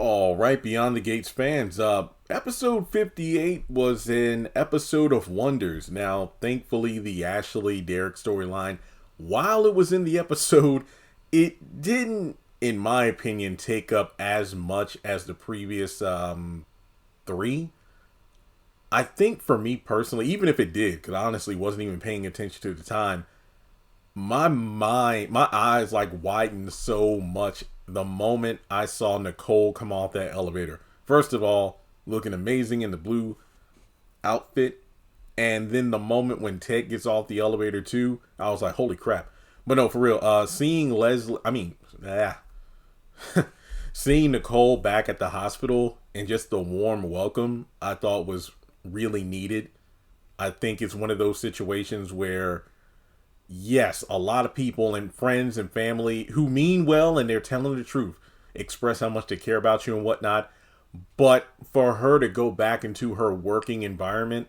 All right, Beyond the Gates fans. Episode 58 was an episode of wonders. Now, thankfully, the Ashley Derek storyline, while it was in the episode, it didn't, in my opinion, take up as much as the previous three. I think for me personally, even if it did, because I honestly wasn't even paying attention to the time, my eyes like widened so much the moment I saw Nicole come off that elevator. First of all, looking amazing in the blue outfit, and then the moment when Ted gets off the elevator too, I was like, holy crap. But no, for real, seeing seeing Nicole back at the hospital and just the warm welcome, I thought was really needed. I think it's one of those situations where, yes, a lot of people and friends and family who mean well and they're telling the truth, express how much they care about you and whatnot. But for her to go back into her working environment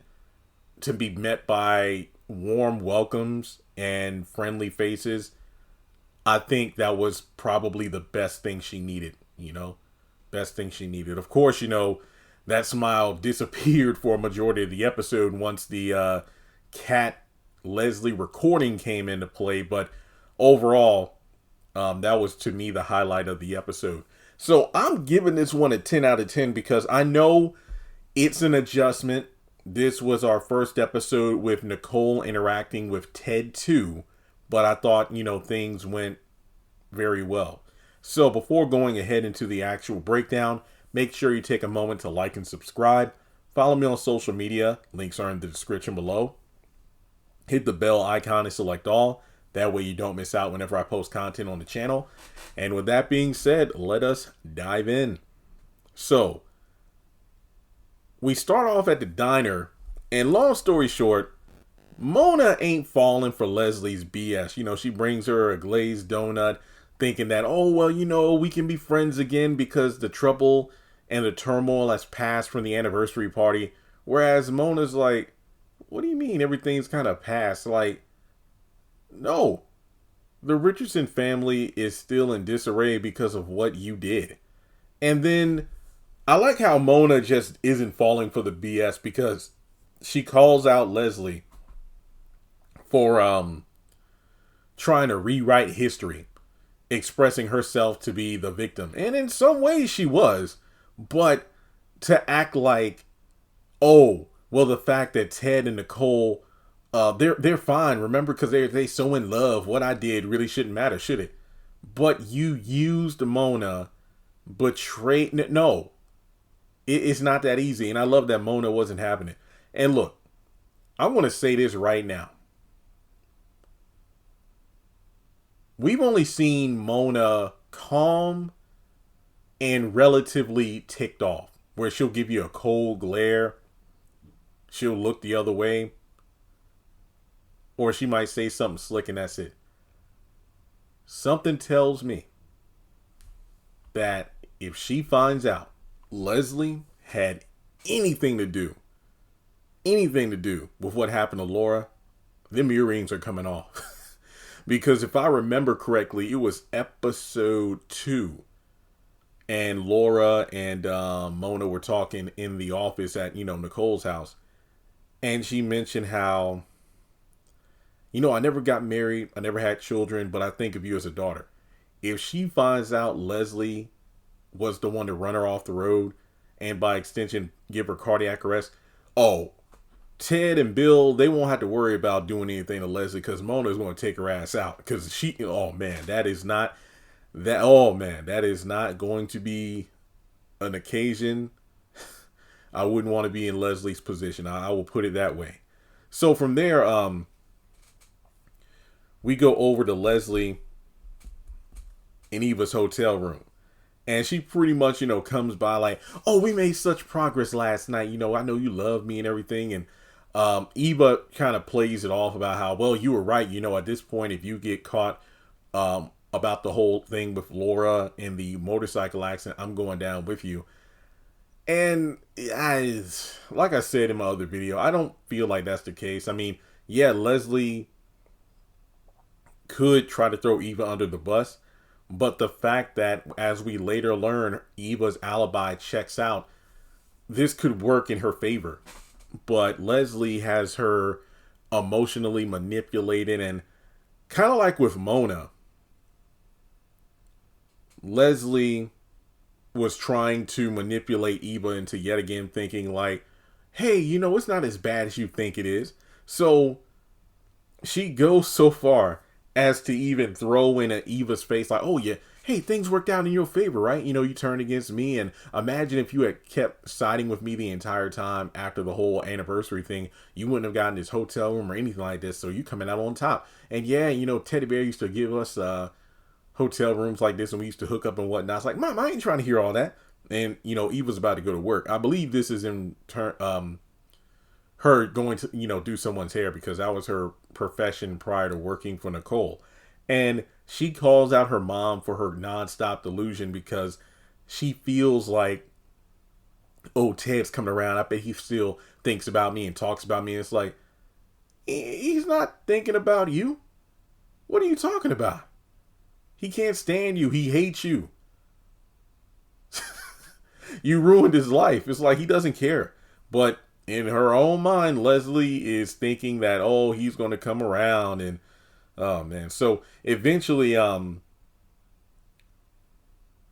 to be met by warm welcomes and friendly faces, I think that was probably the best thing she needed, best thing she needed. Of course, that smile disappeared for a majority of the episode once the Cat Leslie recording came into play, but overall, that was to me the highlight of the episode. So I'm giving this one a 10 out of 10 because I know it's an adjustment. This was our first episode with Nicole interacting with Ted too, but I thought, things went very well. So before going ahead into the actual breakdown, make sure you take a moment to like and subscribe. Follow me on social media. Links are in the description below. Hit the bell icon and select all. That way you don't miss out whenever I post content on the channel. And with that being said, let us dive in. So, we start off at the diner. And long story short, Mona ain't falling for Leslie's BS. She brings her a glazed donut thinking that, we can be friends again because the trouble and the turmoil has passed from the anniversary party. Whereas Mona's like, what do you mean everything's kind of past? Like, no. The Richardson family is still in disarray because of what you did. And then I like how Mona just isn't falling for the BS because she calls out Leslie for trying to rewrite history, expressing herself to be the victim. And in some ways she was, but to act like, oh, well, the fact that Ted and Nicole, they're fine. Remember, because they so in love. What I did really shouldn't matter, should it? But you used Mona, betrayed. No, it's not that easy. And I love that Mona wasn't having it. And look, I want to say this right now. We've only seen Mona calm and relatively ticked off, where she'll give you a cold glare. She'll look the other way. Or she might say something slick and that's it. Something tells me that if she finds out Leslie had anything to do with what happened to Laura, them earrings are coming off. Because if I remember correctly, it was episode 2. And Laura and Mona were talking in the office at, Nicole's house. And she mentioned how, I never got married. I never had children, but I think of you as a daughter. If she finds out Leslie was the one to run her off the road and by extension give her cardiac arrest, Ted and Bill, they won't have to worry about doing anything to Leslie because Mona's going to take her ass out. Because that is not going to be an occasion I wouldn't want to be in Leslie's position. I will put it that way. So from there, we go over to Leslie in Eva's hotel room. And she pretty much, comes by like, oh, we made such progress last night. I know you love me and everything. And Eva kind of plays it off about how, well, you were right. At this point, if you get caught about the whole thing with Laura and the motorcycle accident, I'm going down with you. And like I said in my other video, I don't feel like that's the case. I mean, yeah, Leslie could try to throw Eva under the bus, But the fact that, as we later learn, Eva's alibi checks out, this could work in her favor. But Leslie has her emotionally manipulated, and kind of like with Mona, Leslie was trying to manipulate Eva into yet again thinking like, hey, it's not as bad as you think it is. So she goes so far as to even throw in at Eva's face like, oh yeah, hey, things worked out in your favor, right? You turned against me, and imagine if you had kept siding with me the entire time after the whole anniversary thing, you wouldn't have gotten this hotel room or anything like this, so you coming out on top. And yeah, Teddy Bear used to give us hotel rooms like this, and we used to hook up and whatnot. It's like, Mom, I ain't trying to hear all that. And Eva's about to go to work. I believe this is in turn her going to do someone's hair, because that was her profession prior to working for Nicole. And she calls out her mom for her nonstop delusion, because she feels like, oh, Ted's coming around, I bet he still thinks about me and talks about me. And it's like, he's not thinking about you. What are you talking about? He can't stand you. He hates you. You ruined his life. It's like he doesn't care. But in her own mind, Leslie is thinking that, oh, he's going to come around. And oh man. So eventually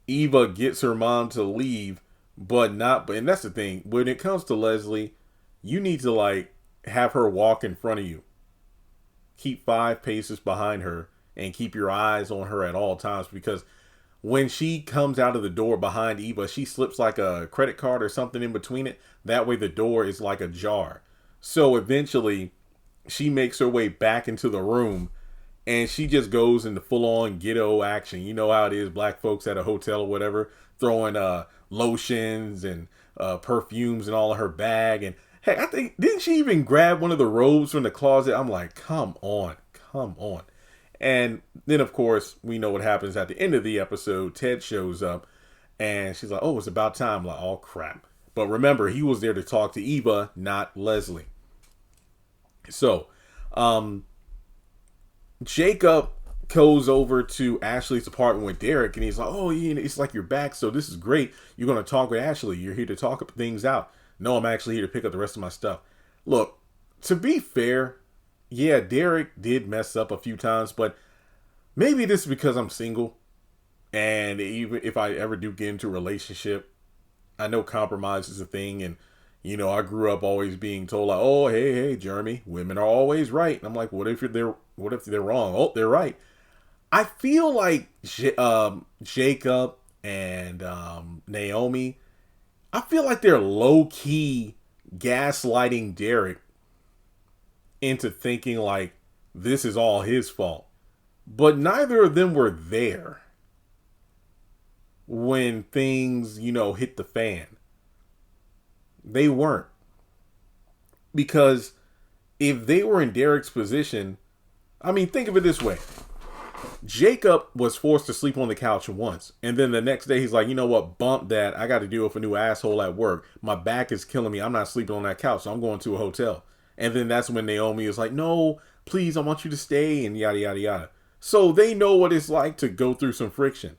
Eva gets her mom to leave, but not, and that's the thing. When it comes to Leslie, you need to like have her walk in front of you. Keep 5 paces behind her and keep your eyes on her at all times, because when she comes out of the door behind Eva, she slips like a credit card or something in between it. That way the door is like ajar. So eventually she makes her way back into the room, and she just goes into full-on ghetto action. You know how it is, black folks at a hotel or whatever, throwing lotions and perfumes and all in her bag. And hey, I think, didn't she even grab one of the robes from the closet? I'm like, come on. And then, of course, we know what happens at the end of the episode. Ted shows up, and she's like, oh, it's about time. I'm like, oh, crap. But remember, he was there to talk to Eva, not Leslie. So, Jacob goes over to Ashley's apartment with Derek, and he's like, oh, it's like you're back, so this is great. You're going to talk with Ashley. You're here to talk things out. No, I'm actually here to pick up the rest of my stuff. Look, to be fair, yeah, Derek did mess up a few times, but maybe this is because I'm single. And even if I ever do get into a relationship, I know compromise is a thing. And, I grew up always being told like, oh, hey, Jeremy, women are always right. And I'm like, what if they're wrong? Oh, they're right. I feel like Jacob and Naomi, I feel like they're low key gaslighting Derek into thinking like this is all his fault. But neither of them were there when things, hit the fan. They weren't. Because if they were in Derek's position, I mean, think of it this way. Jacob was forced to sleep on the couch once. And then the next day he's like, you know what? Bump that. I got to deal with a new asshole at work. My back is killing me. I'm not sleeping on that couch. So I'm going to a hotel. And then that's when Naomi is like, no, please, I want you to stay, and yada, yada, yada. So they know what it's like to go through some friction.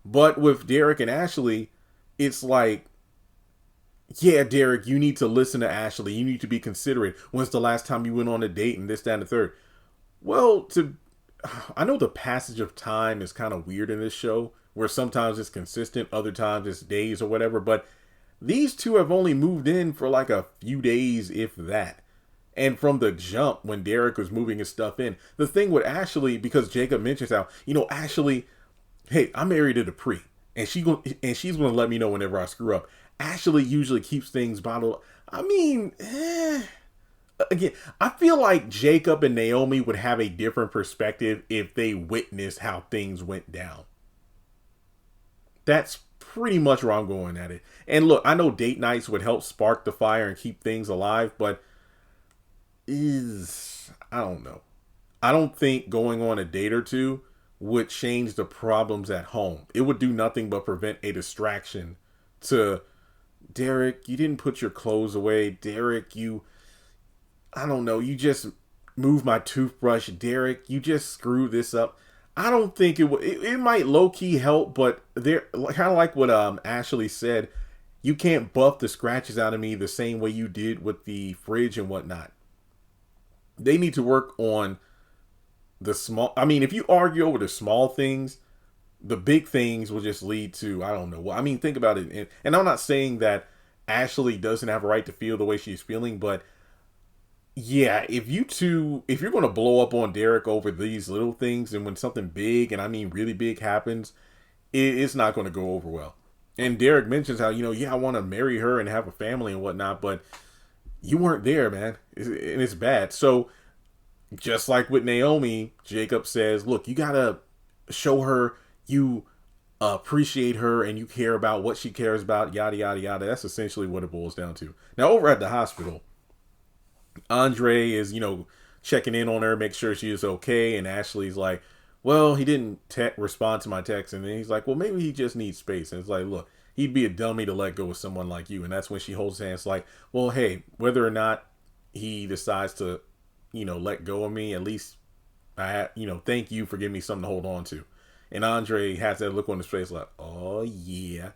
But with Derek and Ashley, it's like, yeah, Derek, you need to listen to Ashley. You need to be considerate. When's the last time you went on a date and this, that, and the third? Well, I know the passage of time is kind of weird in this show, where sometimes it's consistent, other times it's days or whatever. But these two have only moved in for like a few days, if that. And from the jump, when Derek was moving his stuff in, the thing with Ashley, because Jacob mentions how, Ashley, hey, I'm married to Dupree, and she's going to let me know whenever I screw up. Ashley usually keeps things bottled. I mean, again, I feel like Jacob and Naomi would have a different perspective if they witnessed how things went down. That's pretty much where I'm going at it. And look, I know date nights would help spark the fire and keep things alive, but I don't know. I don't think going on a date or two would change the problems at home. It would do nothing but prevent a distraction to, Derek, you didn't put your clothes away. Derek, you just moved my toothbrush. Derek, you just screwed this up. I don't think it might low key help, but they're kind of like what Ashley said. You can't buff the scratches out of me the same way you did with the fridge and whatnot. They need to work on the small. I mean, if you argue over the small things, the big things will just lead to, I don't know. Well, I mean, think about it. And I'm not saying that Ashley doesn't have a right to feel the way she's feeling, but yeah, if you're going to blow up on Derek over these little things, and when something big, and I mean really big, happens, it's not going to go over well. And Derek mentions how, yeah, I want to marry her and have a family and whatnot, but you weren't there, man. And it's bad. So just like with Naomi, Jacob says, look, you got to show her you appreciate her and you care about what she cares about, yada, yada, yada. That's essentially what it boils down to. Now, over at the hospital, Andre is, checking in on her, make sure she is okay. And Ashley's like, well, he didn't respond to my text. And then he's like, well, maybe he just needs space. And it's like, look, he'd be a dummy to let go of someone like you. And that's when she holds his hands like, well, hey, whether or not he decides to, let go of me, at least thank you for giving me something to hold on to. And Andre has that look on his face like, oh, yeah.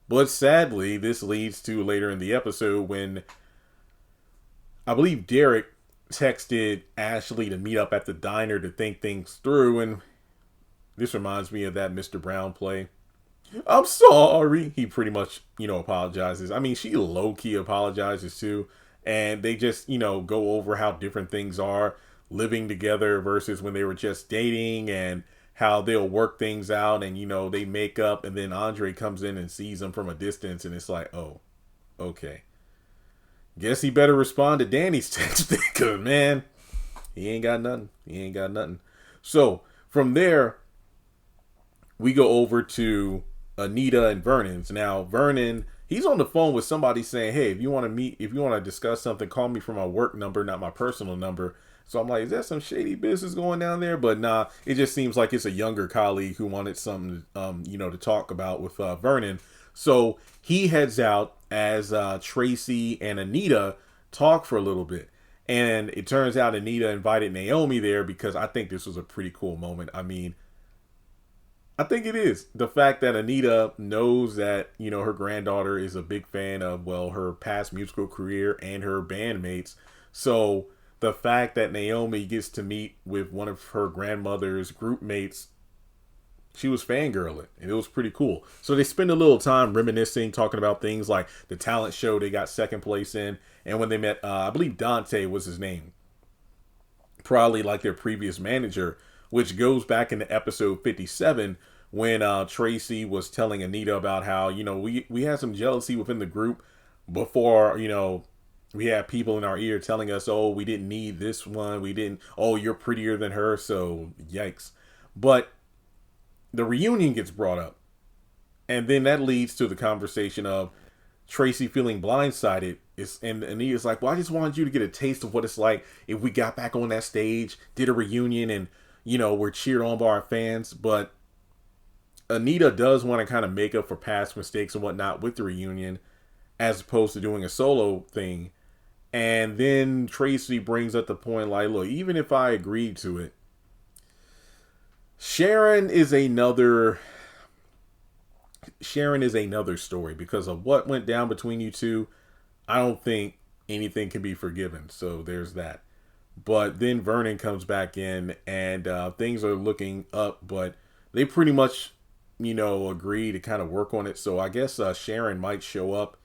But sadly, this leads to later in the episode when I believe Derek texted Ashley to meet up at the diner to think things through. And this reminds me of that Mr. Brown play. I'm sorry. He pretty much, apologizes. I mean, she low-key apologizes too. And they just, go over how different things are living together versus when they were just dating, and how they'll work things out and, they make up, and then Andre comes in and sees them from a distance, and it's like, oh, okay. Guess he better respond to Danny's text, because, man, he ain't got nothing. So, from there, we go over to Anita and Vernon's. Now, Vernon, he's on the phone with somebody saying, hey, if you want to discuss something, call me from my work number, not my personal number. So I'm like, is that some shady business going down there? But nah, it just seems like it's a younger colleague who wanted something, to talk about with Vernon. So he heads out as Tracy and Anita talk for a little bit. And it turns out Anita invited Naomi there because I think this was a pretty cool moment. I mean, I think it is. The fact that Anita knows that, her granddaughter is a big fan of, well, her past musical career and her bandmates. So the fact that Naomi gets to meet with one of her grandmother's group mates, she was fangirling, and it was pretty cool. So they spend a little time reminiscing, talking about things like the talent show they got second place in, and when they met, I believe Dante was his name, probably like their previous manager, which goes back into episode 57 when Tracy was telling Anita about how, we had some jealousy within the group before, we had people in our ear telling us, oh, we didn't need this one. Oh, you're prettier than her. So yikes. But the reunion gets brought up. And then that leads to the conversation of Tracy feeling blindsided. And Anita's like, well, I just wanted you to get a taste of what it's like if we got back on that stage, did a reunion, and, we're cheered on by our fans. But Anita does want to kind of make up for past mistakes and whatnot with the reunion, as opposed to doing a solo thing. And then Tracy brings up the point like, look, even if I agreed to it, Sharon is another story because of what went down between you two. I don't think anything can be forgiven. So there's that. But then Vernon comes back in and things are looking up, but they pretty much, agree to kind of work on it. So I guess Sharon might show up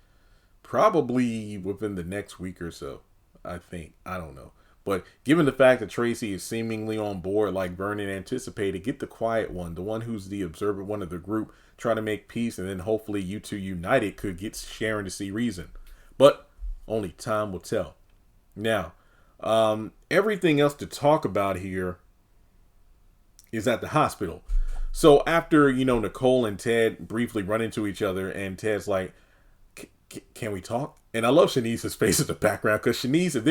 probably within the next week or so, I think. I don't know. But given the fact that Tracy is seemingly on board like Vernon anticipated, get the quiet one, the one who's the observant one of the group, try to make peace, and then hopefully you two united could get Sharon to see reason. But only time will tell. Now, everything else to talk about here is at the hospital. So after, Nicole and Ted briefly run into each other, and Ted's like, can we talk? And I love Shanice's face in the background, because Shanice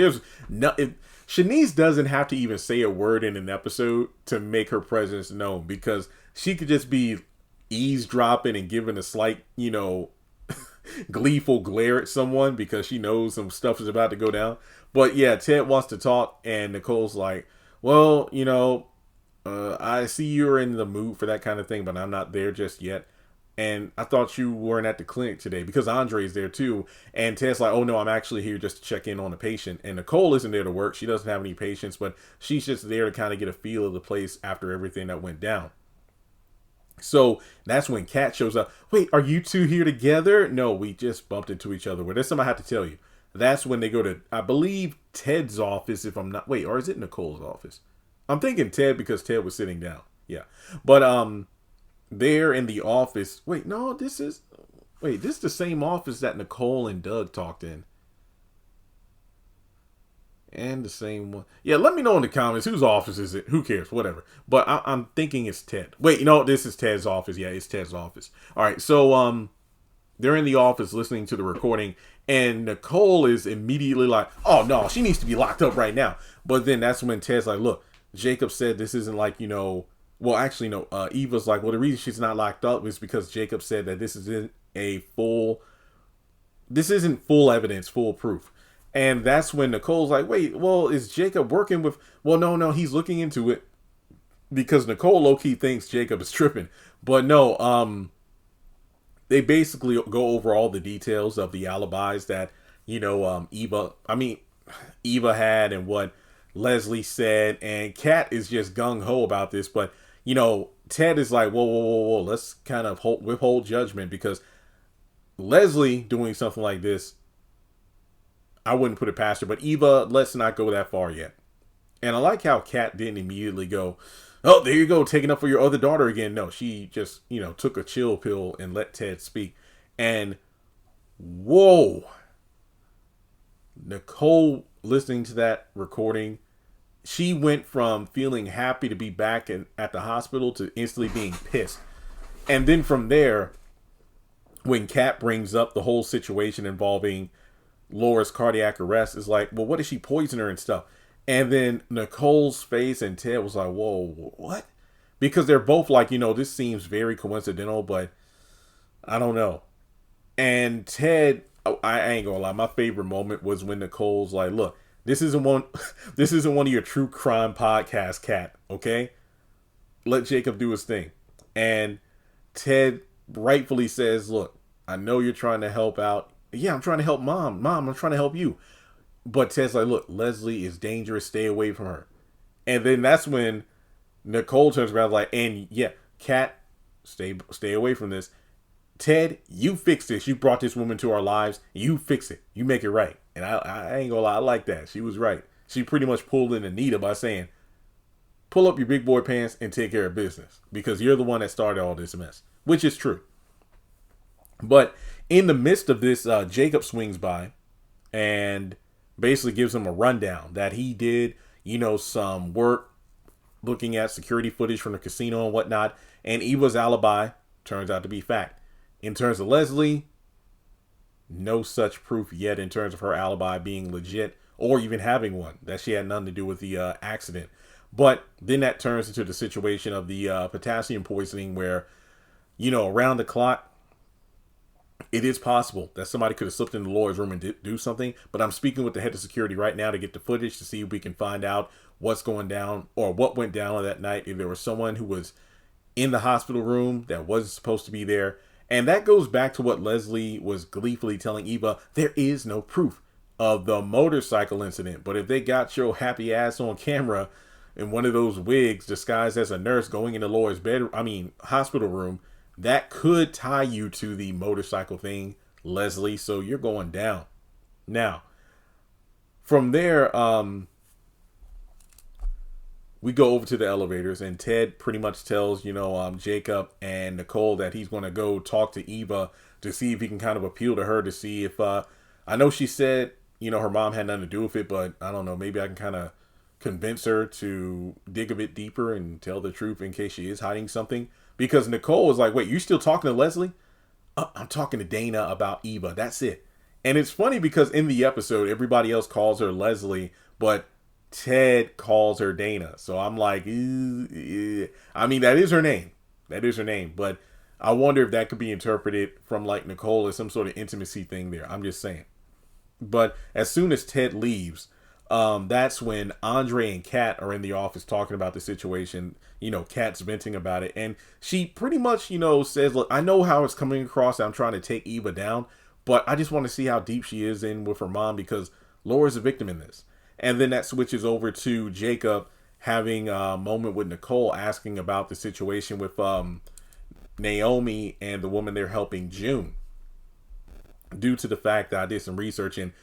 doesn't have to even say a word in an episode to make her presence known, because she could just be eavesdropping and giving a slight, gleeful glare at someone because she knows some stuff is about to go down. But yeah, Ted wants to talk, and Nicole's like, well, I see you're in the mood for that kind of thing, but I'm not there just yet. And I thought you weren't at the clinic today because Andre's there too. And Ted's like, oh no, I'm actually here just to check in on a patient. And Nicole isn't there to work. She doesn't have any patients, but she's just there to kind of get a feel of the place after everything that went down. So that's when Kat shows up. Wait, are you two here together? No, we just bumped into each other. Well, there's something I have to tell you. That's when they go to, I believe, Ted's office, if I'm not, wait, or is it Nicole's office? I'm thinking Ted because Ted was sitting down. Yeah. But they're in the office. Wait, no, this is the same office that Nicole and Doug talked in. And the same one. Yeah, let me know in the comments whose office is it. Who cares? Whatever. But I'm thinking it's Ted. Wait, this is Ted's office. Yeah, it's Ted's office. All right, so they're in the office listening to the recording, and Nicole is immediately like, "Oh no, she needs to be locked up right now." But then that's when Ted's like, "Look, Jacob said this isn't like Well, actually, no. Eva's like, well, the reason she's not locked up is because Jacob said that this isn't full evidence, full proof. And that's when Nicole's like, wait, well, is Jacob working with, well, no, he's looking into it because Nicole low-key thinks Jacob is tripping. But no, they basically go over all the details of the alibis that, Eva had and what Leslie said. And Kat is just gung-ho about this. But, Ted is like, whoa, let's kind of withhold judgment because Leslie doing something like this, I wouldn't put it past her, but Eva, let's not go that far yet. And I like how Kat didn't immediately go, oh, there you go, taking up for your other daughter again. No, she just, took a chill pill and let Ted speak. And whoa, Nicole listening to that recording, she went from feeling happy to be back at the hospital to instantly being pissed. And then from there, when Kat brings up the whole situation involving Laura's cardiac arrest, is like, well, what if she poisoned her and stuff? And then Nicole's face and Ted was like, whoa, what? Because they're both like, this seems very coincidental, but I don't know. And Ted, I ain't gonna lie, my favorite moment was when Nicole's like, look, this isn't one of your true crime podcasts, Kat, okay? Let Jacob do his thing. And Ted rightfully says, look, I know you're trying to help out. Yeah, I'm trying to help Mom. Mom, I'm trying to help you. But Ted's like, look, Leslie is dangerous. Stay away from her. And then that's when Nicole turns around like, and yeah, Kat, stay away from this. Ted, you fix this. You brought this woman to our lives. You fix it. You make it right. And I ain't gonna lie, I like that. She was right. She pretty much pulled in Anita by saying, pull up your big boy pants and take care of business. Because you're the one that started all this mess. Which is true. But in the midst of this, Jacob swings by and basically gives him a rundown that he did, some work looking at security footage from the casino and whatnot. And Eva's alibi turns out to be fact. In terms of Leslie, no such proof yet in terms of her alibi being legit or even having one, that she had nothing to do with the accident. But then that turns into the situation of the potassium poisoning where, around the clock, it is possible that somebody could have slipped into Laura's room and do something, but I'm speaking with the head of security right now to get the footage to see if we can find out what's going down or what went down on that night. If there was someone who was in the hospital room that wasn't supposed to be there. And that goes back to what Leslie was gleefully telling Eva. There is no proof of the motorcycle incident, but if they got your happy ass on camera in one of those wigs disguised as a nurse going into Laura's hospital room, that could tie you to the motorcycle thing, Leslie. So you're going down. Now, from there, we go over to the elevators, and Ted pretty much tells, Jacob and Nicole that he's going to go talk to Eva to see if he can kind of appeal to her to see if, I know she said, her mom had nothing to do with it, but I don't know, maybe I can kind of convince her to dig a bit deeper and tell the truth in case she is hiding something. Because Nicole is like, wait, you still talking to Leslie? I'm talking to Dana about Eva. That's it. And it's funny because in the episode, everybody else calls her Leslie, but Ted calls her Dana. So I'm like, that is her name. That is her name. But I wonder if that could be interpreted from like Nicole as some sort of intimacy thing there. I'm just saying. But as soon as Ted leaves, That's when Andre and Kat are in the office talking about the situation. Kat's venting about it, and she pretty much, says, "Look, I know how it's coming across. I'm trying to take Eva down, but I just want to see how deep she is in with her mom because Laura's a victim in this." And then that switches over to Jacob having a moment with Nicole, asking about the situation with Naomi and the woman they're helping, June, due to the fact that I did some research and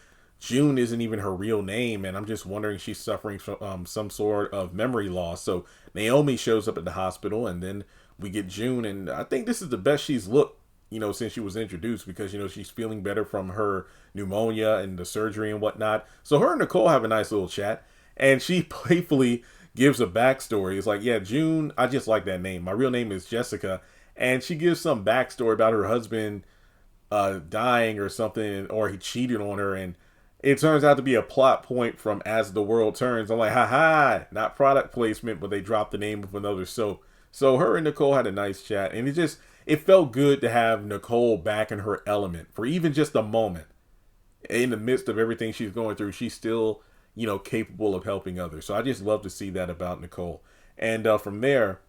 June isn't even her real name, and I'm just wondering if she's suffering from some sort of memory loss. So Naomi shows up at the hospital, and then we get June, and I think this is the best she's looked, since she was introduced, because she's feeling better from her pneumonia and the surgery and whatnot. So her and Nicole have a nice little chat, and she playfully gives a backstory. It's like, yeah, June, I just like that name. My real name is Jessica, and she gives some backstory about her husband dying or something, or he cheated on her, and it turns out to be a plot point from As the World Turns. I'm like, haha, not product placement, but they dropped the name of another soap. So her and Nicole had a nice chat, and it felt good to have Nicole back in her element for even just a moment. In the midst of everything she's going through, she's still, capable of helping others. So I just love to see that about Nicole. And from there,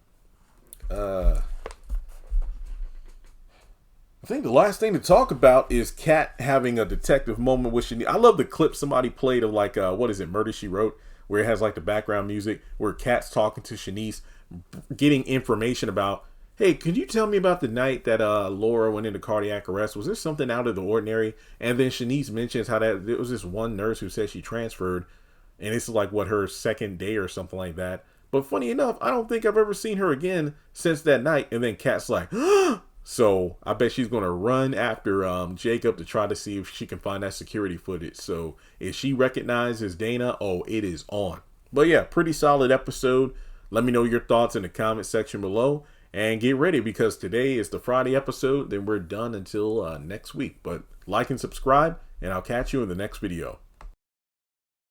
I think the last thing to talk about is Kat having a detective moment with Shanice. I love the clip somebody played of Murder, She Wrote, where it has like the background music where Kat's talking to Shanice, getting information about, hey, could you tell me about the night that Laura went into cardiac arrest? Was there something out of the ordinary? And then Shanice mentions how that there was this one nurse who said she transferred, and this is like her second day or something like that. But funny enough, I don't think I've ever seen her again since that night. And then Kat's like, so I bet she's going to run after Jacob to try to see if she can find that security footage. So if she recognizes Dana, it is on. But yeah, pretty solid episode. Let me know your thoughts in the comment section below. And get ready, because today is the Friday episode. Then we're done until next week. But like and subscribe, and I'll catch you in the next video.